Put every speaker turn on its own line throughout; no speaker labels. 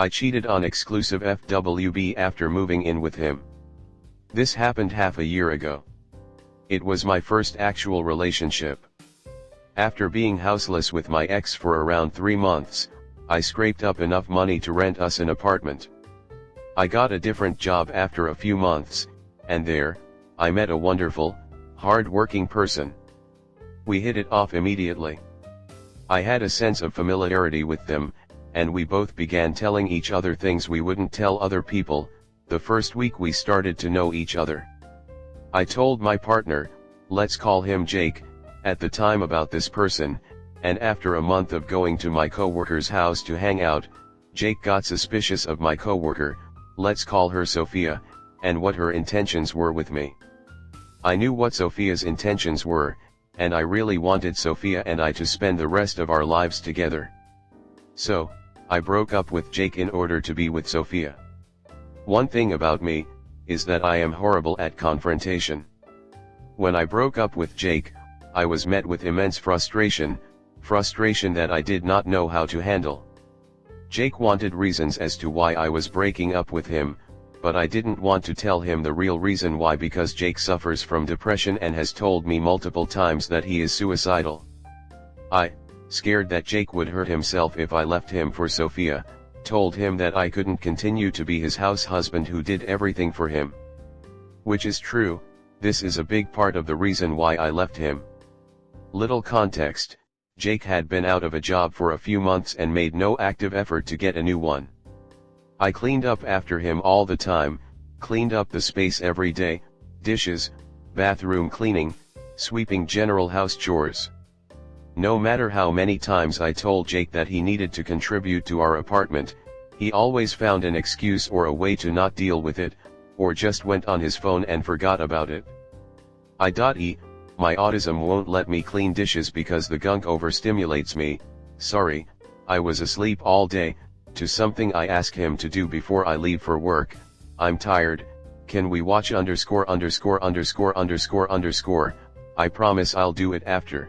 I cheated on exclusive FWB after moving in with him. This happened half a year ago. It was my first actual relationship. After being houseless with my ex for around 3 months, I scraped up enough money to rent us an apartment. I got a different job after a few months, and there, I met a wonderful, hard-working person. We hit it off immediately. I had a sense of familiarity with them, and we both began telling each other things we wouldn't tell other people, the first week we started to know each other. I told my partner, let's call him Jake, at the time about this person, and after a month of going to my coworker's house to hang out, Jake got suspicious of my coworker, let's call her Sophia, and what her intentions were with me. I knew what Sophia's intentions were, and I really wanted Sophia and I to spend the rest of our lives together. So, I broke up with Jake in order to be with Sophia. One thing about me, is that I am horrible at confrontation. When I broke up with Jake, I was met with immense frustration that I did not know how to handle. Jake wanted reasons as to why I was breaking up with him, but I didn't want to tell him the real reason why, because Jake suffers from depression and has told me multiple times that he is suicidal. I, scared that Jake would hurt himself if I left him for Sophia, told him that I couldn't continue to be his house husband who did everything for him. Which is true, this is a big part of the reason why I left him. Little context, Jake had been out of a job for a few months and made no active effort to get a new one. I cleaned up after him all the time, cleaned up the space every day, dishes, bathroom cleaning, sweeping, general house chores. No matter how many times I told Jake that he needed to contribute to our apartment, he always found an excuse or a way to not deal with it, or just went on his phone and forgot about it. My autism won't let me clean dishes because the gunk overstimulates me. Sorry, I was asleep all day, to something I ask him to do before I leave for work. I'm tired, can we watch I promise I'll do it after.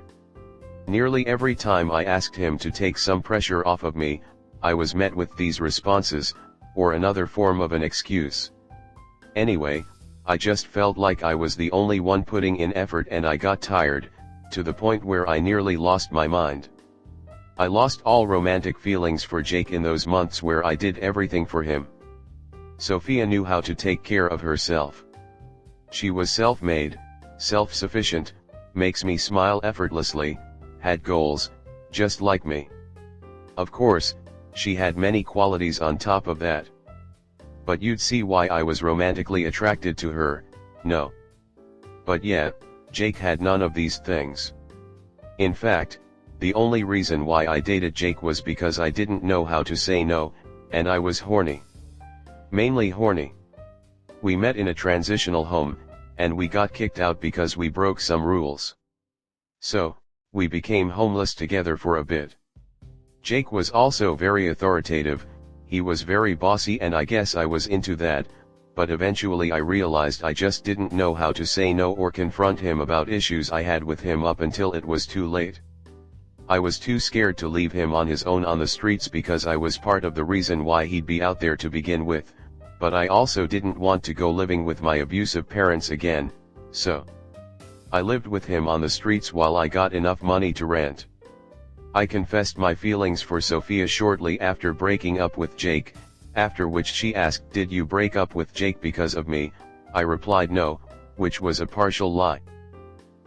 Nearly every time I asked him to take some pressure off of me, I was met with these responses, or another form of an excuse. Anyway, I just felt like I was the only one putting in effort, and I got tired, to the point where I nearly lost my mind. I lost all romantic feelings for Jake in those months where I did everything for him. Sophia knew how to take care of herself. She was self-made, self-sufficient, makes me smile effortlessly, had goals, just like me. Of course, she had many qualities on top of that. But you'd see why I was romantically attracted to her, no. But yeah, Jake had none of these things. In fact, the only reason why I dated Jake was because I didn't know how to say no, and I was horny. Mainly horny. We met in a transitional home, and we got kicked out because we broke some rules. So, we became homeless together for a bit. Jake was also very authoritative, he was very bossy, and I guess I was into that, but eventually I realized I just didn't know how to say no or confront him about issues I had with him up until it was too late. I was too scared to leave him on his own on the streets because I was part of the reason why he'd be out there to begin with, but I also didn't want to go living with my abusive parents again, so I lived with him on the streets while I got enough money to rent. I confessed my feelings for Sophia shortly after breaking up with Jake, after which she asked, "Did you break up with Jake because of me?" I replied no, which was a partial lie.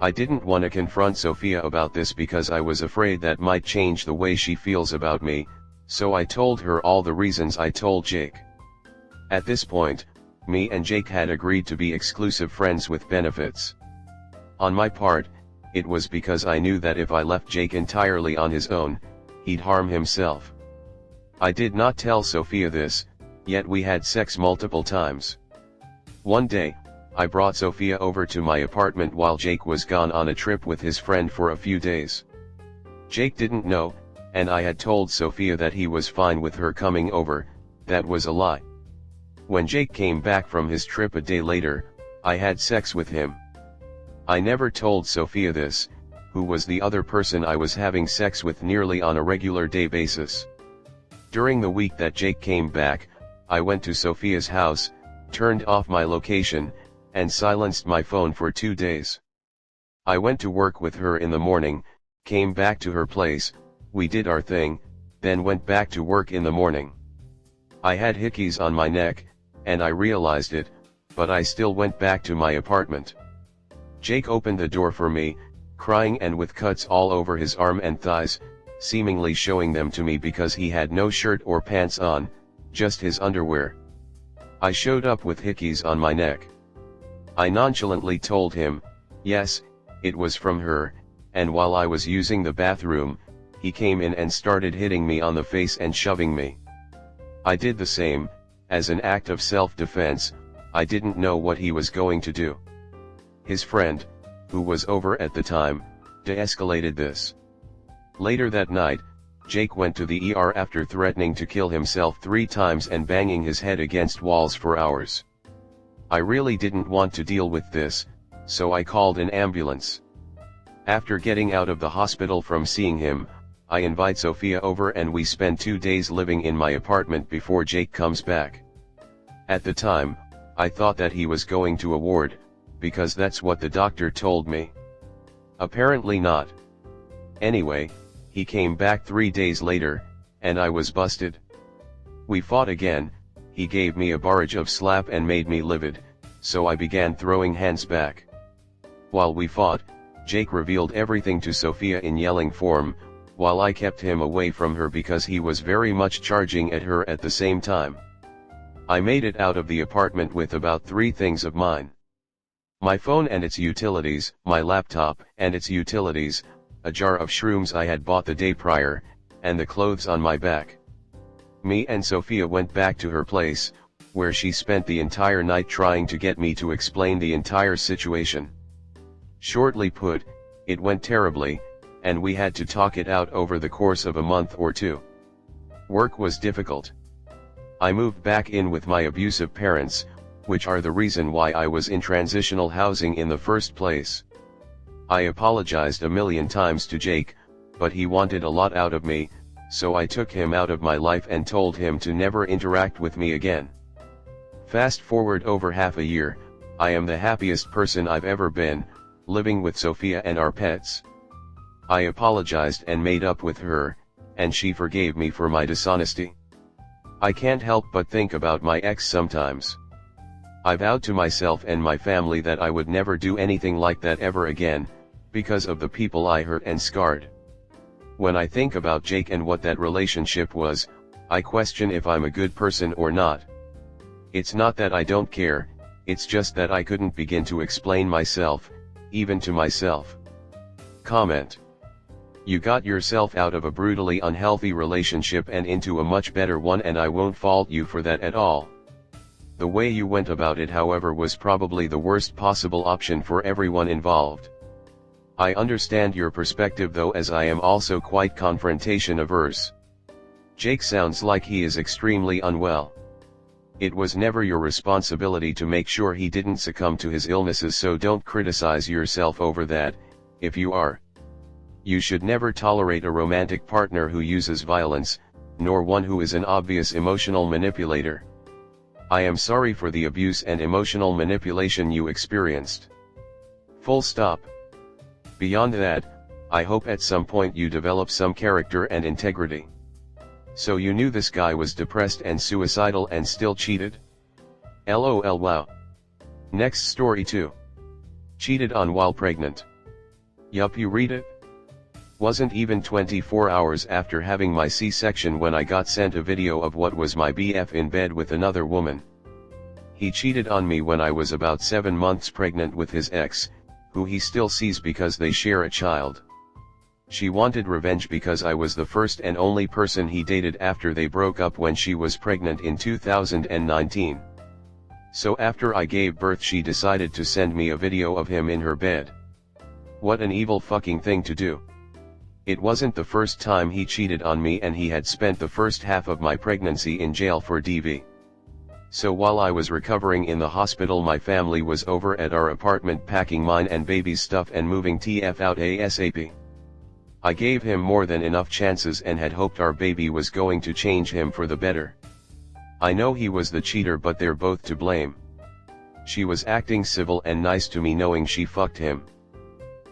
I didn't want to confront Sophia about this because I was afraid that might change the way she feels about me, so I told her all the reasons I told Jake. At this point, me and Jake had agreed to be exclusive friends with benefits. On my part, it was because I knew that if I left Jake entirely on his own, he'd harm himself. I did not tell Sophia this, yet we had sex multiple times. One day, I brought Sophia over to my apartment while Jake was gone on a trip with his friend for a few days. Jake didn't know, and I had told Sophia that he was fine with her coming over. That was a lie. When Jake came back from his trip a day later, I had sex with him. I never told Sophia this, who was the other person I was having sex with nearly on a regular day basis. During the week that Jake came back, I went to Sophia's house, turned off my location, and silenced my phone for 2 days. I went to work with her in the morning, came back to her place, we did our thing, then went back to work in the morning. I had hickeys on my neck, and I realized it, but I still went back to my apartment. Jake opened the door for me, crying and with cuts all over his arm and thighs, seemingly showing them to me because he had no shirt or pants on, just his underwear. I showed up with hickeys on my neck. I nonchalantly told him, yes, it was from her, and while I was using the bathroom, he came in and started hitting me on the face and shoving me. I did the same, as an act of self-defense. I didn't know what he was going to do. His friend, who was over at the time, de-escalated this. Later that night, Jake went to the ER after threatening to kill himself 3 times and banging his head against walls for hours. I really didn't want to deal with this, so I called an ambulance. After getting out of the hospital from seeing him, I invite Sophia over and we spend 2 days living in my apartment before Jake comes back. At the time, I thought that he was going to a ward, because that's what the doctor told me. Apparently not. Anyway, he came back 3 days later, and I was busted. We fought again, he gave me a barrage of slap and made me livid, so I began throwing hands back. While we fought, Jake revealed everything to Sophia in yelling form, while I kept him away from her because he was very much charging at her at the same time. I made it out of the apartment with about 3 things of mine. My phone and its utilities, my laptop and its utilities, a jar of shrooms I had bought the day prior, and the clothes on my back. Me and Sophia went back to her place, where she spent the entire night trying to get me to explain the entire situation. Shortly put, it went terribly, and we had to talk it out over the course of a month or 2. Work was difficult. I moved back in with my abusive parents, which are the reason why I was in transitional housing in the first place. I apologized a million times to Jake, but he wanted a lot out of me, so I took him out of my life and told him to never interact with me again. Fast forward over half a year, I am the happiest person I've ever been, living with Sophia and our pets. I apologized and made up with her, and she forgave me for my dishonesty. I can't help but think about my ex sometimes. I vowed to myself and my family that I would never do anything like that ever again, because of the people I hurt and scarred. When I think about Jake and what that relationship was, I question if I'm a good person or not. It's not that I don't care, it's just that I couldn't begin to explain myself, even to myself. Comment. You got yourself out of a brutally unhealthy relationship and into a much better one, and I won't fault you for that at all. The way you went about it, however, was probably the worst possible option for everyone involved. I understand your perspective though, as I am also quite confrontation averse. Jake sounds like he is extremely unwell. It was never your responsibility to make sure he didn't succumb to his illnesses, so don't criticize yourself over that. If you are, you should never tolerate a romantic partner who uses violence, nor one who is an obvious emotional manipulator. I am sorry for the abuse and emotional manipulation you experienced. Full stop. Beyond that, I hope at some point you develop some character and integrity. So you knew this guy was depressed and suicidal and still cheated? LOL. Wow. Next story 2. Cheated on while pregnant. Yup, you read it? Wasn't even 24 hours after having my C-section when I got sent a video of what was my BF in bed with another woman. He cheated on me when I was about 7 months pregnant with his ex, who he still sees because they share a child. She wanted revenge because I was the first and only person he dated after they broke up when she was pregnant in 2019. So after I gave birth, she decided to send me a video of him in her bed. What an evil fucking thing to do. It wasn't the first time he cheated on me, and he had spent the first half of my pregnancy in jail for DV. So while I was recovering in the hospital, my family was over at our apartment packing mine and baby's stuff and moving TF out ASAP. I gave him more than enough chances and had hoped our baby was going to change him for the better. I know he was the cheater, but they're both to blame. She was acting civil and nice to me knowing she fucked him.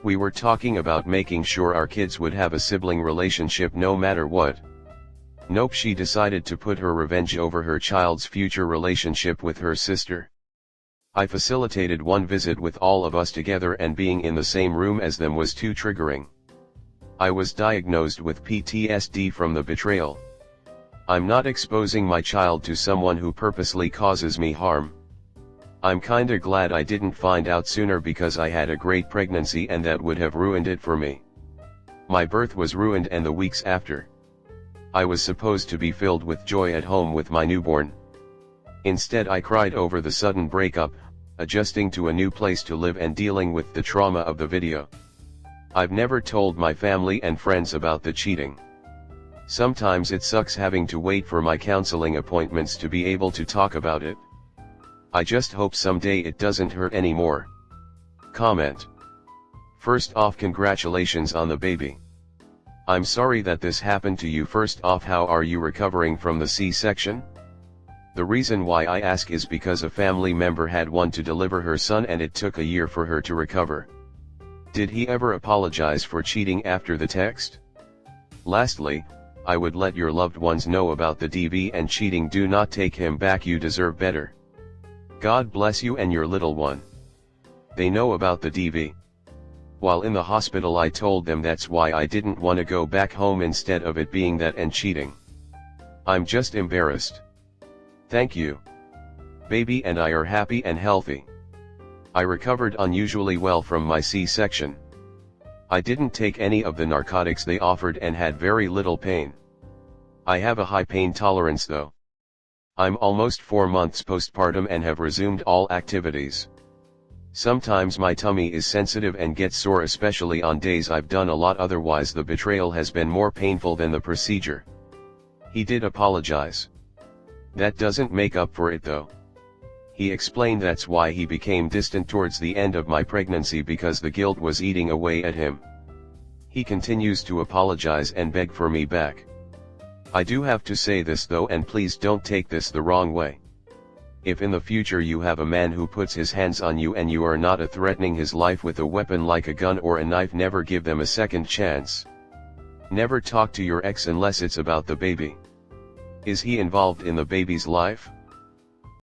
We were talking about making sure our kids would have a sibling relationship no matter what. Nope, she decided to put her revenge over her child's future relationship with her sister. I facilitated one visit with all of us together, and being in the same room as them was too triggering. I was diagnosed with PTSD from the betrayal. I'm not exposing my child to someone who purposely causes me harm. I'm kinda glad I didn't find out sooner, because I had a great pregnancy and that would have ruined it for me. My birth was ruined, and the weeks after. I was supposed to be filled with joy at home with my newborn. Instead, I cried over the sudden breakup, adjusting to a new place to live and dealing with the trauma of the video. I've never told my family and friends about the cheating. Sometimes it sucks having to wait for my counseling appointments to be able to talk about it. I just hope someday it doesn't hurt anymore. Comment. First off, congratulations on the baby. I'm sorry that this happened to you. First off, how are you recovering from the C-section? The reason why I ask is because a family member had one to deliver her son and it took a year for her to recover. Did he ever apologize for cheating after the text? Lastly, I would let your loved ones know about the DV and cheating. Do not take him back, you deserve better. God bless you and your little one. They know about the DV. While in the hospital I told them that's why I didn't want to go back home instead of it being that and cheating. I'm just embarrassed. Thank you. Baby and I are happy and healthy. I recovered unusually well from my C-section. I didn't take any of the narcotics they offered and had very little pain. I have a high pain tolerance though. I'm almost 4 months postpartum and have resumed all activities. Sometimes my tummy is sensitive and gets sore, especially on days I've done a lot. Otherwise the betrayal has been more painful than the procedure. He did apologize. That doesn't make up for it though. He explained that's why he became distant towards the end of my pregnancy, because the guilt was eating away at him. He continues to apologize and beg for me back. I do have to say this though, and please don't take this the wrong way. If in the future you have a man who puts his hands on you and you are not threatening his life with a weapon like a gun or a knife, never give them a second chance. Never talk to your ex unless it's about the baby. Is he involved in the baby's life?